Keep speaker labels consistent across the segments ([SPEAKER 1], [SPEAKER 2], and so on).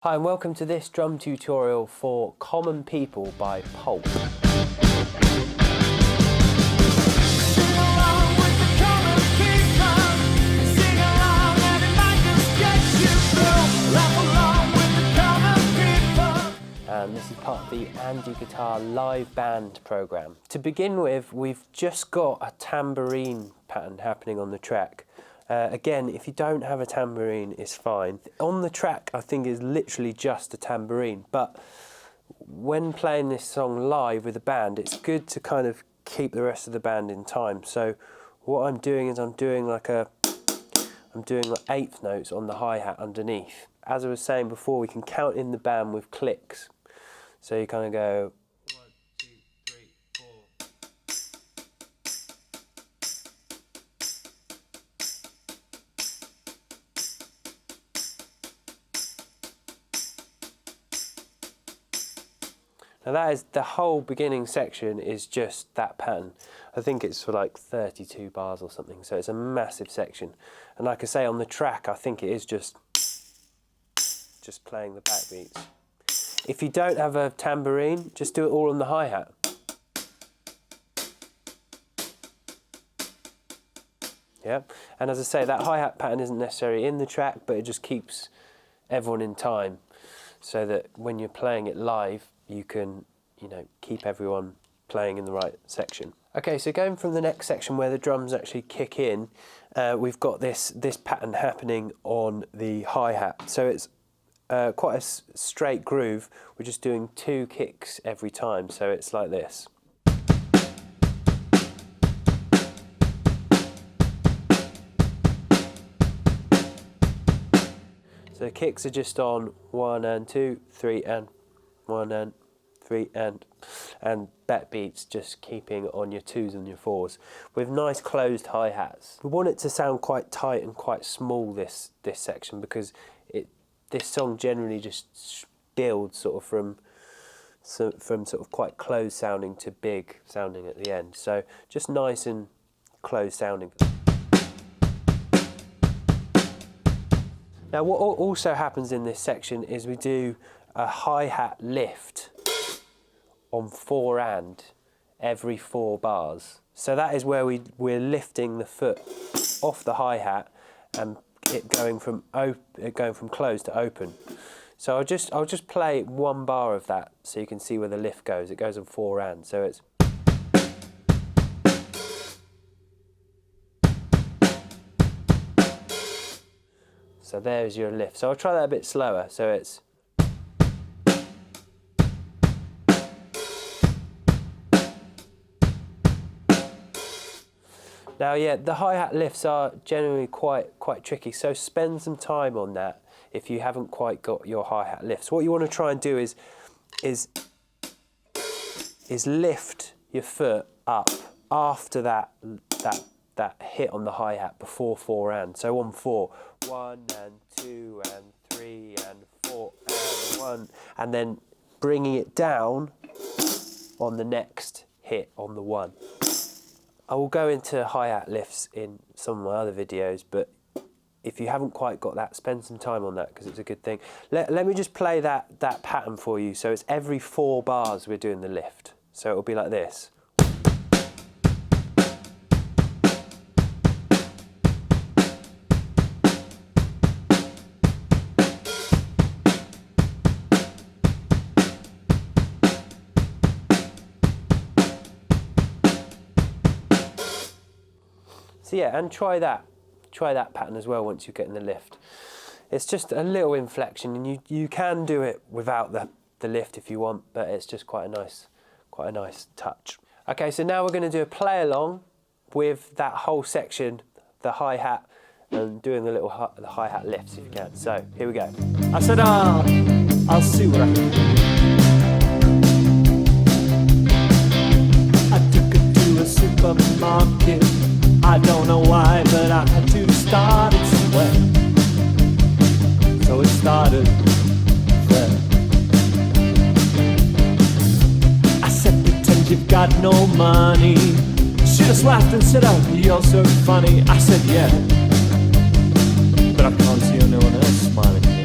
[SPEAKER 1] Hi and welcome to this drum tutorial for Common People by Pulp. And this is part of the Andy Guitar live band program. To begin with, we've just got a tambourine pattern happening on the track. Again, if you don't have a tambourine, it's fine. On the track, I think is literally just a tambourine, but when playing this song live with a band, it's good to kind of keep the rest of the band in time. So what I'm doing is I'm doing like eighth notes on the hi-hat underneath. As I was saying before, we can count in the band with clicks. So you kind of go 1, 2, 3, 4. Now that is the whole beginning section is just that pattern. I think it's for like 32 bars or something, so it's a massive section. And like I say, on the track, I think it is just playing the backbeats. If you don't have a tambourine, just do it all on the hi-hat. Yeah, and as I say, that hi-hat pattern isn't necessarily in the track, but it just keeps everyone in time, so that when you're playing it live, you can, keep everyone playing in the right section. Okay, so going from the next section where the drums actually kick in, we've got this pattern happening on the hi-hat. So it's quite a straight groove. We're just doing 2 kicks every time, so it's like this. So the kicks are just on 1 and 2, 3 and 1 and 3 and backbeats, just keeping on your 2s and your 4s with nice closed hi-hats. We want it to sound quite tight and quite small, this section, because this song generally just builds sort of from sort of quite closed sounding to big sounding at the end. So just nice and closed sounding. Now what also happens in this section is we do a hi-hat lift on 4 and every 4 bars. So that is where we're lifting the foot off the hi-hat and it going from closed to open. So I'll just play 1 bar of that so you can see where the lift goes. It goes on 4 and, so it's. So there's your lift. So I'll try that a bit slower. So it's. Now, yeah, the hi-hat lifts are generally quite tricky, so spend some time on that if you haven't quite got your hi-hat lifts. What you want to try and do is lift your foot up after that hit on the hi-hat before 4 and. So on 4, 1 and 2 and 3 and 4 and 1, and then bringing it down on the next hit on the 1. I will go into hi-hat lifts in some of my other videos, but if you haven't quite got that, spend some time on that because it's a good thing. Let me just play that pattern for you. So it's every 4 bars we're doing the lift. So it'll be like this. So yeah, and try that pattern as well once you get in the lift. It's just a little inflection, and you can do it without the lift if you want, but it's just quite a nice touch. Okay, so now we're going to do a play along with that whole section, the hi-hat, and doing the hi-hat lifts if you can. So here we go.
[SPEAKER 2] I said, I'll see what I can do. I took it to a supermarket. I don't know why, but I had to start it somewhere. So it started there. I said, pretend you've got no money. She just laughed and said, oh, you're so funny. I said, yeah, but I can't see anyone else smiling here.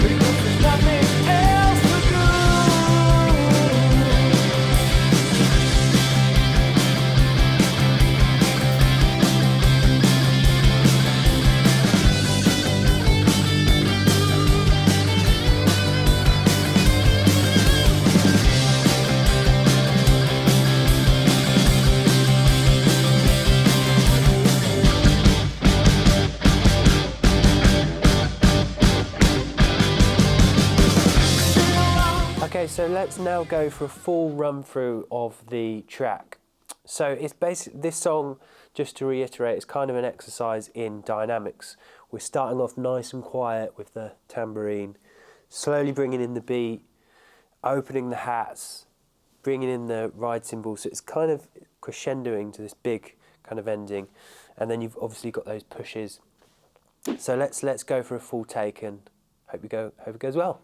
[SPEAKER 2] because there's nothing else to do.
[SPEAKER 1] Okay, so let's now go for a full run through of the track. So it's basically, this song, just to reiterate, is kind of an exercise in dynamics. We're starting off nice and quiet with the tambourine, slowly bringing in the beat, opening the hats, bringing in the ride cymbals. So it's kind of crescendoing to this big kind of ending, and then you've obviously got those pushes. So let's go for a full take, and hope it goes well.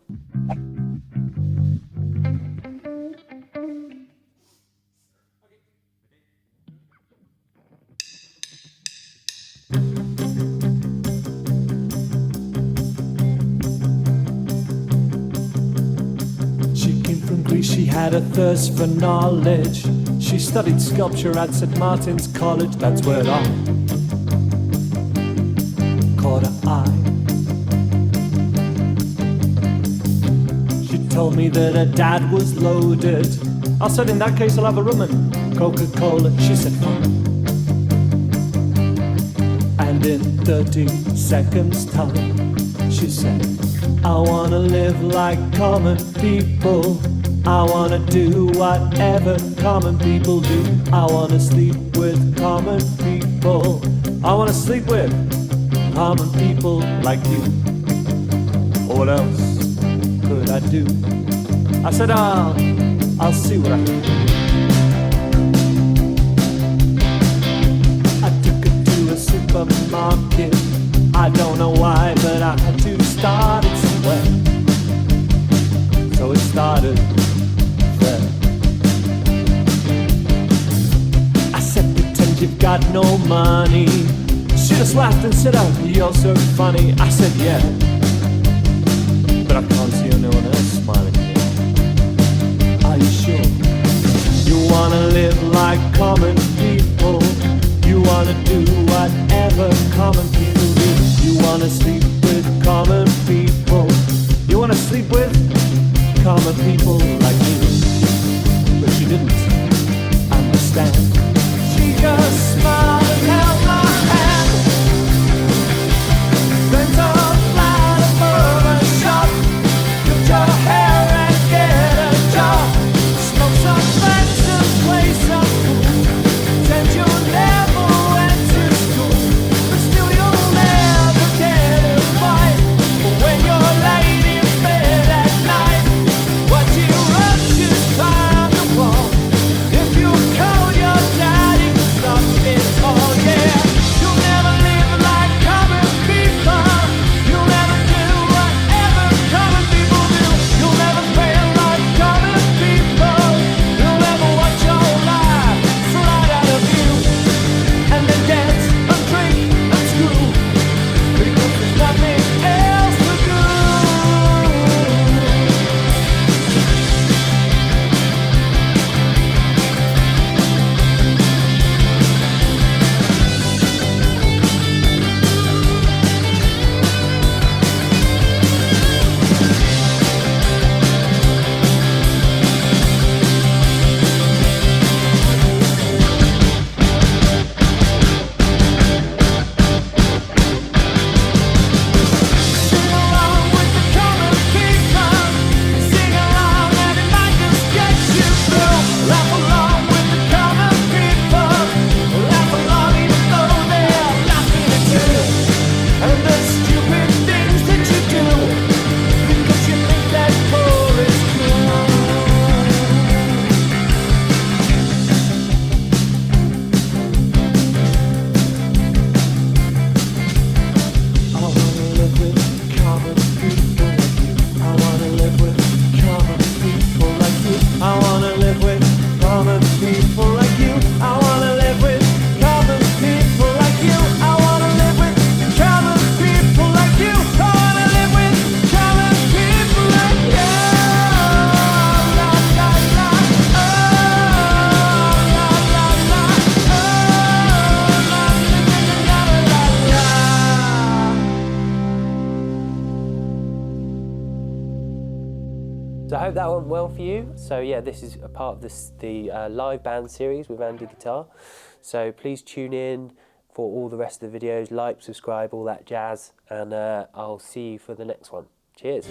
[SPEAKER 2] She had a thirst for knowledge. She studied sculpture at St. Martin's College. That's where I caught her eye. She told me that her dad was loaded. I said, in that case I'll have a rum and Coca-Cola. She said, fine. And in 30 seconds time, she said, I wanna live like common people. I wanna do whatever common people do. I wanna sleep with common people. I wanna sleep with common people like you. What else could I do? I said, I'll see what I can do. I took her to a supermarket. I don't know why, but I had to start it somewhere. So it started there. I said, pretend you've got no money. She just laughed and said, oh, you're so funny. I said, yeah, but I can't see anyone else smiling here. Are you sure? You wanna live like common people. You wanna do whatever common people do. You wanna sleep with common people. You wanna sleep with common people like you. But she didn't understand. She just smiled and held my hand. Then told fly
[SPEAKER 1] hope that went well for you. So yeah, this is a part of the live band series with Andy Guitar. So please tune in for all the rest of the videos, like, subscribe, all that jazz, and I'll see you for the next one. Cheers.